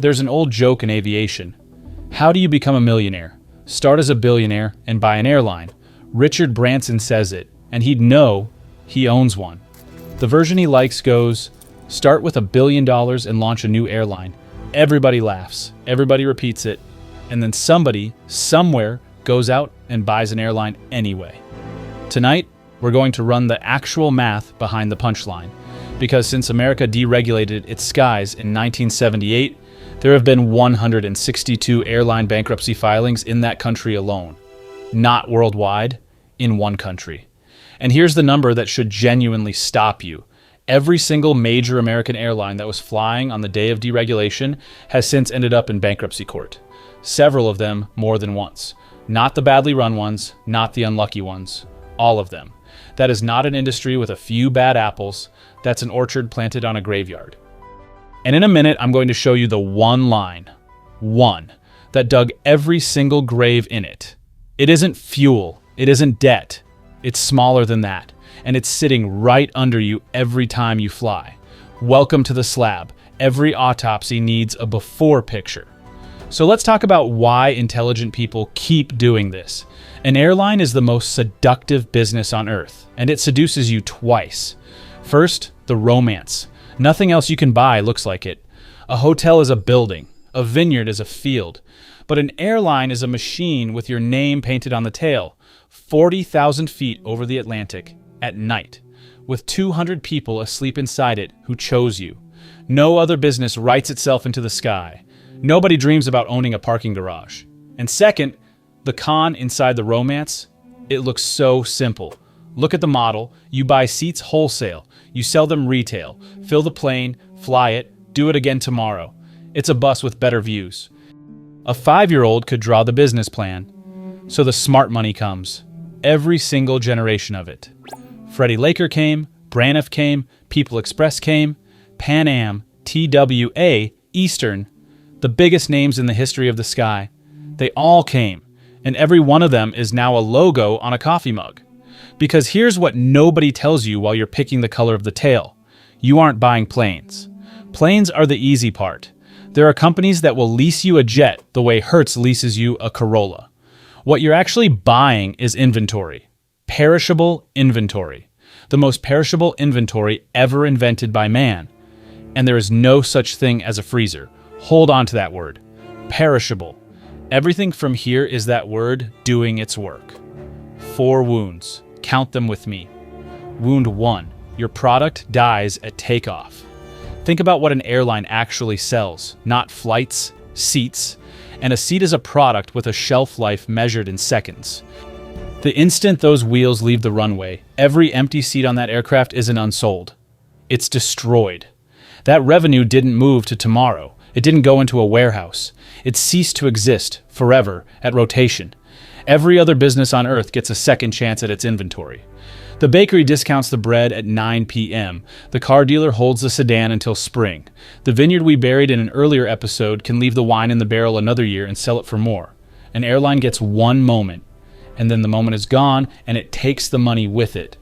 There's an old joke in aviation. How do you become a millionaire? Start as a billionaire and buy an airline. Richard Branson says it, and he'd know he owns one. The version he likes goes, start with $1 billion and launch a new airline. Everybody laughs, everybody repeats it, and then somebody, somewhere, goes out and buys an airline anyway. Tonight, we're going to run the actual math behind the punchline, because since America deregulated its skies in 1978, there have been 162 airline bankruptcy filings in that country alone. Not worldwide, in one country. And here's the number that should genuinely stop you. Every single major American airline that was flying on the day of deregulation has since ended up in bankruptcy court. Several of them more than once. Not the badly run ones, not the unlucky ones. All of them. That is not an industry with a few bad apples. That's an orchard planted on a graveyard. And in a minute, I'm going to show you the one line, that dug every single grave in it. It isn't fuel. It isn't debt. It's smaller than that. And it's sitting right under you every time you fly. Welcome to the slab. Every autopsy needs a before picture. So let's talk about why intelligent people keep doing this. An airline is the most seductive business on earth, and it seduces you twice. First, the romance. Nothing else you can buy looks like it. A hotel is a building. A vineyard is a field. But an airline is a machine with your name painted on the tail, 40,000 feet over the Atlantic, at night, with 200 people asleep inside it who chose you. No other business writes itself into the sky. Nobody dreams about owning a parking garage. And second, the con inside the romance, it looks so simple. Look at the model. You buy seats wholesale. You sell them retail. Fill the plane, fly it, do it again tomorrow. It's a bus with better views. A 5-year-old could draw the business plan. So the smart money comes. Every single generation of it. Freddie Laker came, Braniff came, People Express came, Pan Am, TWA, Eastern, the biggest names in the history of the sky. They all came, and every one of them is now a logo on a coffee mug. Because here's what nobody tells you while you're picking the color of the tail. You aren't buying planes. Planes are the easy part. There are companies that will lease you a jet the way Hertz leases you a Corolla. What you're actually buying is inventory. Perishable inventory. The most perishable inventory ever invented by man. And there is no such thing as a freezer. Hold on to that word. Perishable. Everything from here is that word doing its work. 4 wounds. Count them with me. Wound 1. Your product dies at takeoff. Think about what an airline actually sells, not flights, seats. And a seat is a product with a shelf life measured in seconds. The instant those wheels leave the runway, every empty seat on that aircraft isn't unsold. It's destroyed. That revenue didn't move to tomorrow. It didn't go into a warehouse. It ceased to exist forever at rotation. Every other business on earth gets a second chance at its inventory. The bakery discounts the bread at 9 p.m. The car dealer holds the sedan until spring. The vineyard we buried in an earlier episode can leave the wine in the barrel another year and sell it for more. An airline gets one moment, and then the moment is gone, and it takes the money with it.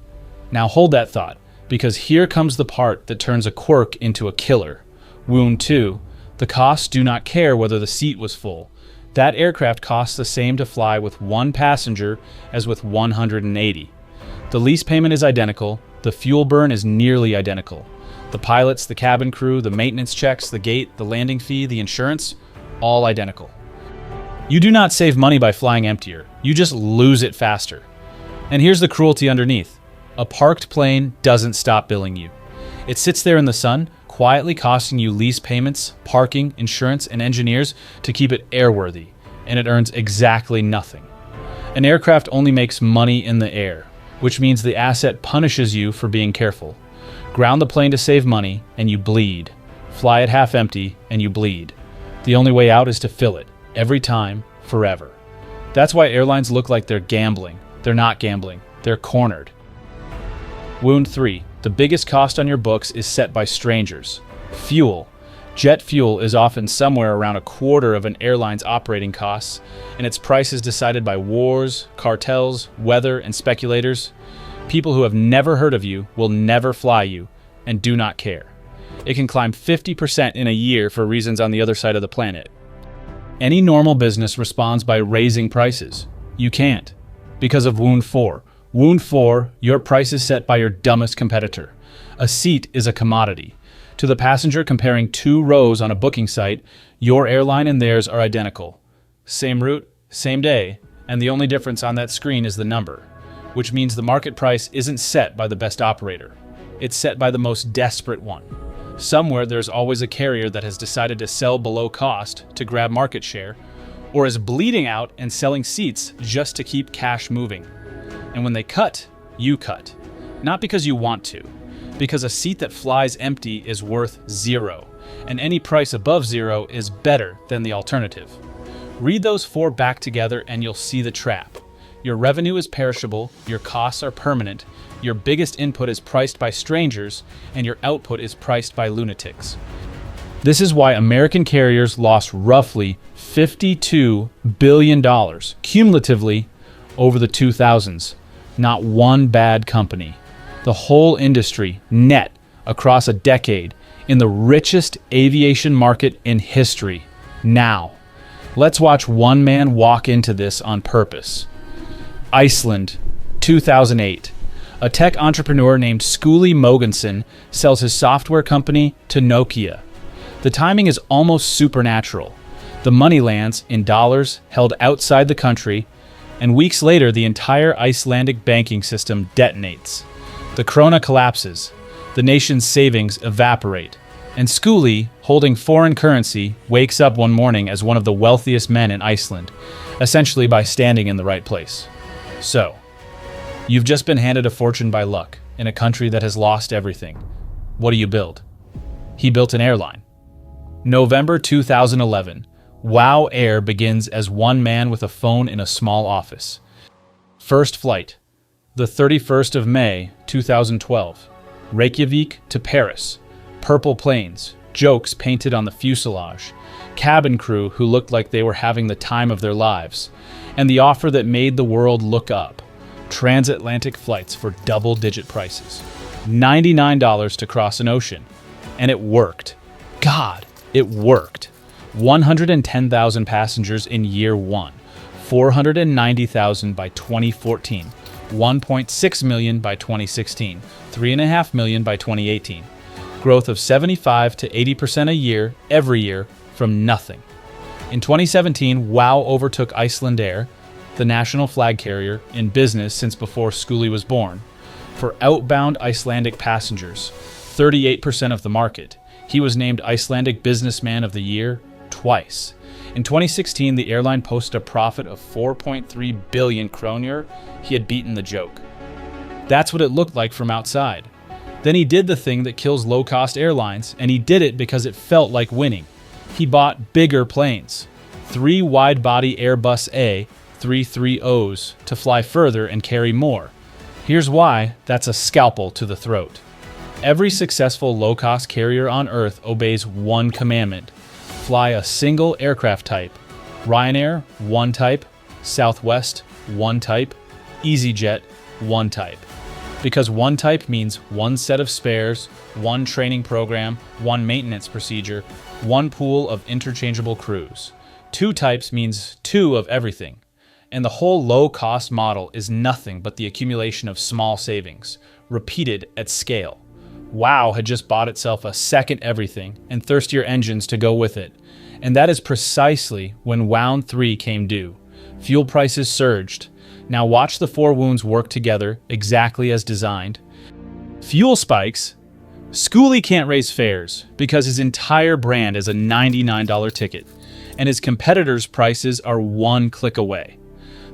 Now hold that thought, because here comes the part that turns a quirk into a killer. Wound 2. The costs do not care whether the seat was full. That aircraft costs the same to fly with 1 passenger as with 180. The lease payment is identical. The fuel burn is nearly identical. The pilots, the cabin crew, the maintenance checks, the gate, the landing fee, the insurance, all identical. You do not save money by flying emptier. You just lose it faster. And here's the cruelty underneath. A parked plane doesn't stop billing you. It sits there in the sun, quietly costing you lease payments, parking, insurance, and engineers to keep it airworthy, and it earns exactly nothing. An aircraft only makes money in the air, which means the asset punishes you for being careful. Ground the plane to save money, and you bleed. Fly it half empty, and you bleed. The only way out is to fill it, every time, forever. That's why airlines look like they're gambling. They're not gambling. They're cornered. Wound 3. The biggest cost on your books is set by strangers. Fuel. Jet fuel is often somewhere around a quarter of an airline's operating costs, and its price is decided by wars, cartels, weather, and speculators. People who have never heard of you will never fly you and do not care. It can climb 50% in a year for reasons on the other side of the planet. Any normal business responds by raising prices. You can't. Because of Wound 4. Wound 4, your price is set by your dumbest competitor. A seat is a commodity. To the passenger comparing two rows on a booking site, your airline and theirs are identical. Same route, same day, and the only difference on that screen is the number, which means the market price isn't set by the best operator. It's set by the most desperate one. Somewhere there's always a carrier that has decided to sell below cost to grab market share, or is bleeding out and selling seats just to keep cash moving. And when they cut, you cut. Not because you want to, because a seat that flies empty is worth zero, and any price above zero is better than the alternative. Read those four back together and you'll see the trap. Your revenue is perishable, your costs are permanent, your biggest input is priced by strangers, and your output is priced by lunatics. This is why American carriers lost roughly $52 billion cumulatively over the 2000s. Not one bad company. The whole industry, net, across a decade, in the richest aviation market in history. Now, let's watch one man walk into this on purpose. Iceland, 2008. A tech entrepreneur named Skuli Mogensen sells his software company to Nokia. The timing is almost supernatural. The money lands in dollars held outside the country, and weeks later the entire Icelandic banking system detonates. The krona collapses, the nation's savings evaporate, and Skuli, holding foreign currency, wakes up one morning as one of the wealthiest men in Iceland, essentially by standing in the right place. So, you've just been handed a fortune by luck in a country that has lost everything. What do you build? He built an airline. November 2011, WOW Air begins as one man with a phone in a small office. First flight, the 31st of May 2012, Reykjavik to Paris. Purple planes, jokes painted on the fuselage, cabin crew who looked like they were having the time of their lives, and the offer that made the world look up. Transatlantic flights for double-digit prices. $99 to cross an ocean. And it worked. God, it worked. 110,000 passengers in year one. 490,000 by 2014. 1.6 million by 2016. 3.5 million by 2018. Growth of 75 to 80% a year, every year, from nothing. In 2017, WOW overtook Icelandic, the national flag carrier, in business since before Skuli was born. For outbound Icelandic passengers, 38% of the market. He was named Icelandic Businessman of the Year twice. In 2016, the airline posted a profit of 4.3 billion kronur. He had beaten the joke. That's what it looked like from outside. Then he did the thing that kills low-cost airlines, and he did it because it felt like winning. He bought bigger planes. 3 wide-body Airbus A330s to fly further and carry more. Here's why that's a scalpel to the throat. Every successful low-cost carrier on Earth obeys one commandment. Fly a single aircraft type. Ryanair, one type. Southwest, one type. EasyJet, one type. Because one type means one set of spares, one training program, one maintenance procedure, one pool of interchangeable crews. 2 types means 2 of everything. And the whole low-cost model is nothing but the accumulation of small savings, repeated at scale. WOW had just bought itself a second everything and thirstier engines to go with it. And that is precisely when Wound 3 came due. Fuel prices surged. Now watch the 4 wounds work together exactly as designed. Fuel spikes. Skuli can't raise fares because his entire brand is a $99 ticket, and his competitors' prices are 1 click away.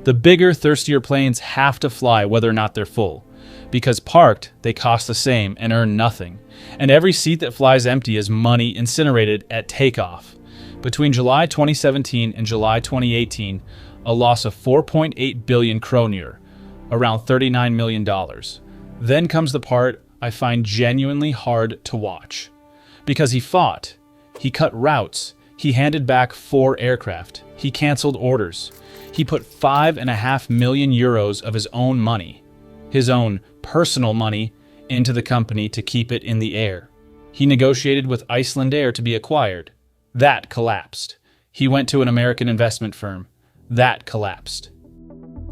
The bigger, thirstier planes have to fly whether or not they're full, because parked, they cost the same and earn nothing, and every seat that flies empty is money incinerated at takeoff. Between July 2017 and July 2018, a loss of 4.8 billion kronur, around $39 million. Then comes the part I find genuinely hard to watch. Because he fought, he cut routes, he handed back 4 aircraft, he canceled orders, he put 5.5 million euros of his own money, his own personal money, into the company to keep it in the air. He negotiated with Icelandic to be acquired. That collapsed. He went to an American investment firm. That collapsed.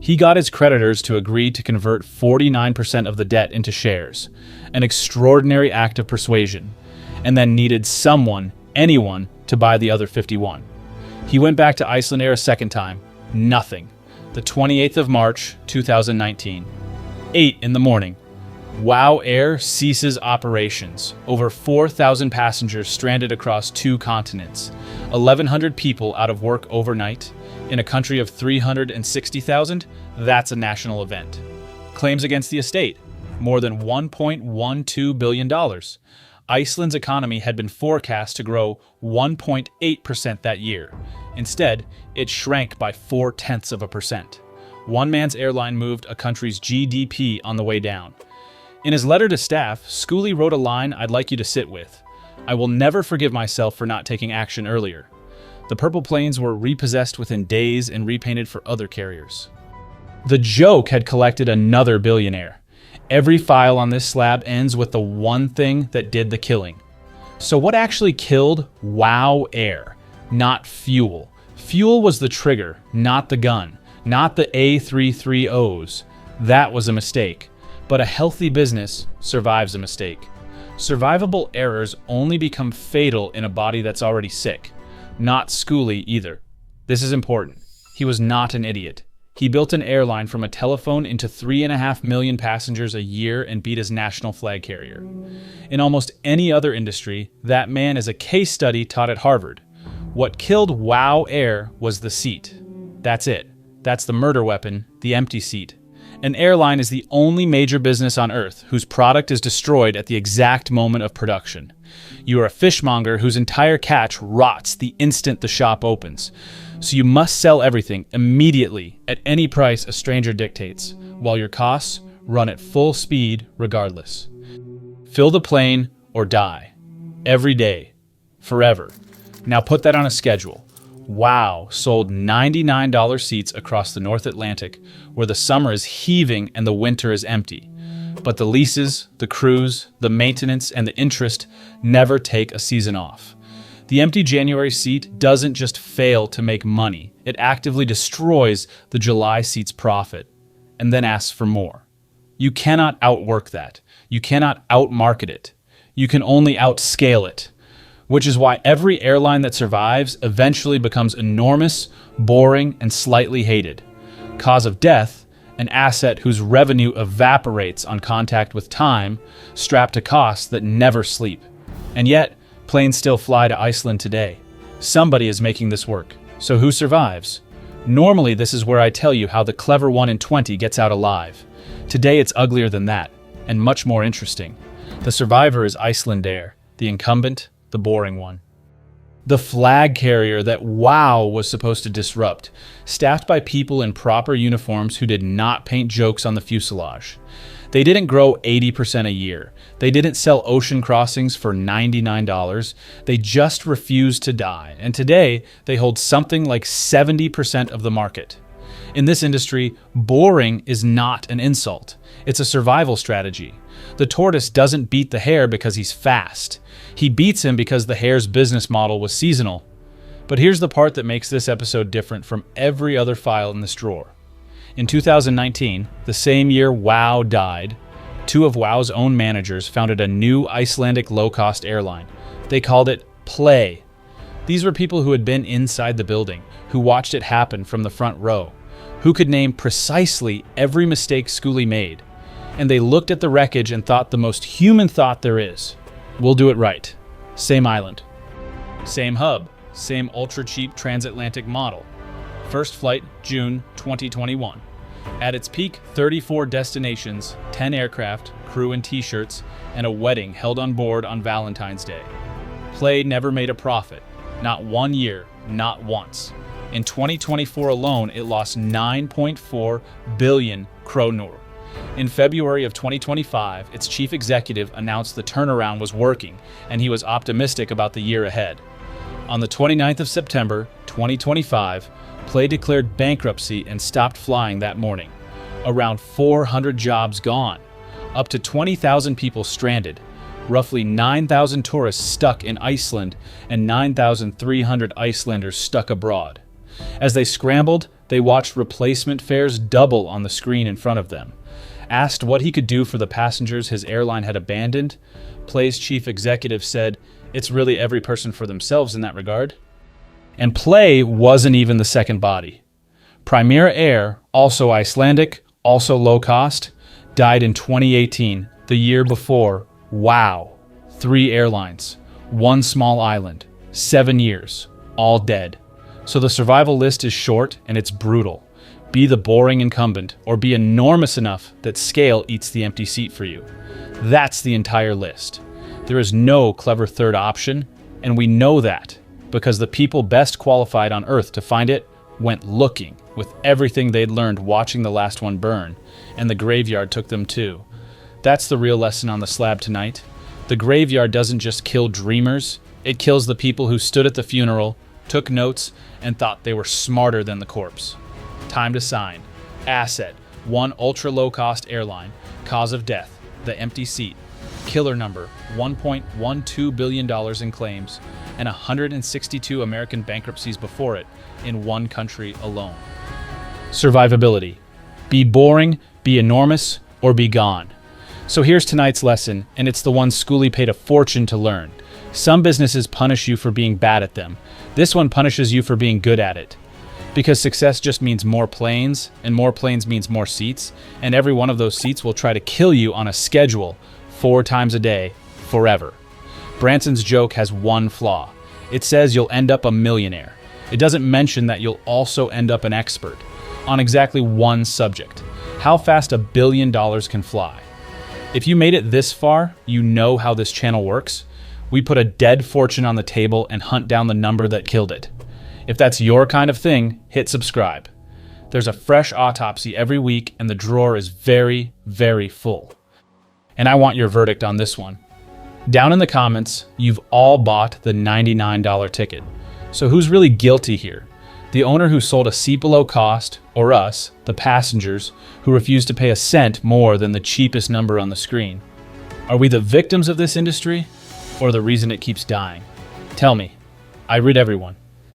He got his creditors to agree to convert 49% of the debt into shares, an extraordinary act of persuasion, and then needed anyone, to buy the other 51. He went back to Icelandic a second time. Nothing. The 28th of March, 2019. 8 in the morning. WOW Air ceases operations. Over 4,000 passengers stranded across 2 continents. 1,100 people out of work overnight. In a country of 360,000, that's a national event. Claims against the estate, more than $1.12 billion. Iceland's economy had been forecast to grow 1.8% that year. Instead, it shrank by 0.4%. One man's airline moved a country's GDP on the way down. In his letter to staff, Schooley wrote a line I'd like you to sit with. "I will never forgive myself for not taking action earlier." The purple planes were repossessed within days and repainted for other carriers. The joke had collected another billionaire. Every file on this slab ends with the one thing that did the killing. So what actually killed WOW Air? Not fuel. Fuel was the trigger, not the gun, not the A330s. That was a mistake. But a healthy business survives a mistake. Survivable errors only become fatal in a body that's already sick. Not Schooley either. This is important. He was not an idiot. He built an airline from a telephone into 3.5 million passengers a year and beat his national flag carrier. In almost any other industry, that man is a case study taught at Harvard. What killed WOW Air was the seat. That's it. That's the murder weapon, the empty seat. An airline is the only major business on Earth whose product is destroyed at the exact moment of production. You are a fishmonger whose entire catch rots the instant the shop opens. So you must sell everything immediately at any price a stranger dictates, while your costs run at full speed regardless. Fill the plane or die. Every day. Forever. Now put that on a schedule. WOW sold $99 seats across the North Atlantic, where the summer is heaving and the winter is empty. But the leases, the crews, the maintenance, and the interest never take a season off. The empty January seat doesn't just fail to make money, it actively destroys the July seat's profit, and then asks for more. You cannot outwork that. You cannot outmarket it. You can only outscale it. Which is why every airline that survives eventually becomes enormous, boring, and slightly hated. Cause of death, an asset whose revenue evaporates on contact with time, strapped to costs that never sleep. And yet, planes still fly to Iceland today. Somebody is making this work. So who survives? Normally, this is where I tell you how the clever 1 in 20 gets out alive. Today, it's uglier than that, and much more interesting. The survivor is Icelandic, the incumbent, the boring one. The flag carrier that WOW was supposed to disrupt, staffed by people in proper uniforms who did not paint jokes on the fuselage. They didn't grow 80% a year. They didn't sell ocean crossings for $99. They just refused to die. And today, they hold something like 70% of the market. In this industry, boring is not an insult. It's a survival strategy. The tortoise doesn't beat the hare because he's fast. He beats him because the hare's business model was seasonal. But here's the part that makes this episode different from every other file in this drawer. In 2019, the same year WOW died, 2 of WOW's own managers founded a new Icelandic low-cost airline. They called it Play. These were people who had been inside the building, who watched it happen from the front row, who could name precisely every mistake Schooley made. And they looked at the wreckage and thought the most human thought there is. We'll do it right. Same island. Same hub. Same ultra-cheap transatlantic model. First flight, June 2021. At its peak, 34 destinations, 10 aircraft, crew and t-shirts, and a wedding held on board on Valentine's Day. Play never made a profit. Not 1 year, not once. In 2024 alone, it lost 9.4 billion kronor. In February of 2025, its chief executive announced the turnaround was working, and he was optimistic about the year ahead. On the 29th of September, 2025, Play declared bankruptcy and stopped flying that morning. Around 400 jobs gone. Up to 20,000 people stranded. roughly 9,000 tourists stuck in Iceland and 9,300 Icelanders stuck abroad. As they scrambled, they watched replacement fares double on the screen in front of them. Asked what he could do for the passengers his airline had abandoned, Play's chief executive said, "It's really every person for themselves in that regard." And Play wasn't even the second body. Primera Air, also Icelandic, also low cost, died in 2018, the year before. Wow. 3 airlines, 1 small island, 7 years, all dead. So the survival list is short and it's brutal. Be the boring incumbent or be enormous enough that scale eats the empty seat for you. That's the entire list. There is no clever third option, and we know that because the people best qualified on Earth to find it went looking with everything they'd learned watching the last one burn, and the graveyard took them too. That's the real lesson on the slab tonight. The graveyard doesn't just kill dreamers, it kills the people who stood at the funeral, took notes, and thought they were smarter than the corpse. Time to sign. Asset, 1 ultra-low-cost airline. Cause of death, the empty seat. Killer number, $1.12 billion in claims, and 162 American bankruptcies before it in 1 country alone. Survivability. Be boring, be enormous, or be gone. So here's tonight's lesson, and it's the one Schoolie paid a fortune to learn. Some businesses punish you for being bad at them. This one punishes you for being good at it. Because success just means more planes, and more planes means more seats, and every one of those seats will try to kill you on a schedule 4 times a day, forever. Branson's joke has one flaw. It says you'll end up a millionaire. It doesn't mention that you'll also end up an expert on exactly one subject: how fast $1 billion can fly. If you made it this far, you know how this channel works. We put a dead fortune on the table and hunt down the number that killed it. If that's your kind of thing, hit subscribe. There's a fresh autopsy every week, and the drawer is very, very full. And I want your verdict on this one. Down in the comments, you've all bought the $99 ticket. So who's really guilty here? The owner who sold a seat below cost, or us, the passengers, who refused to pay a cent more than the cheapest number on the screen? Are we the victims of this industry, or the reason it keeps dying? Tell me. I read everyone.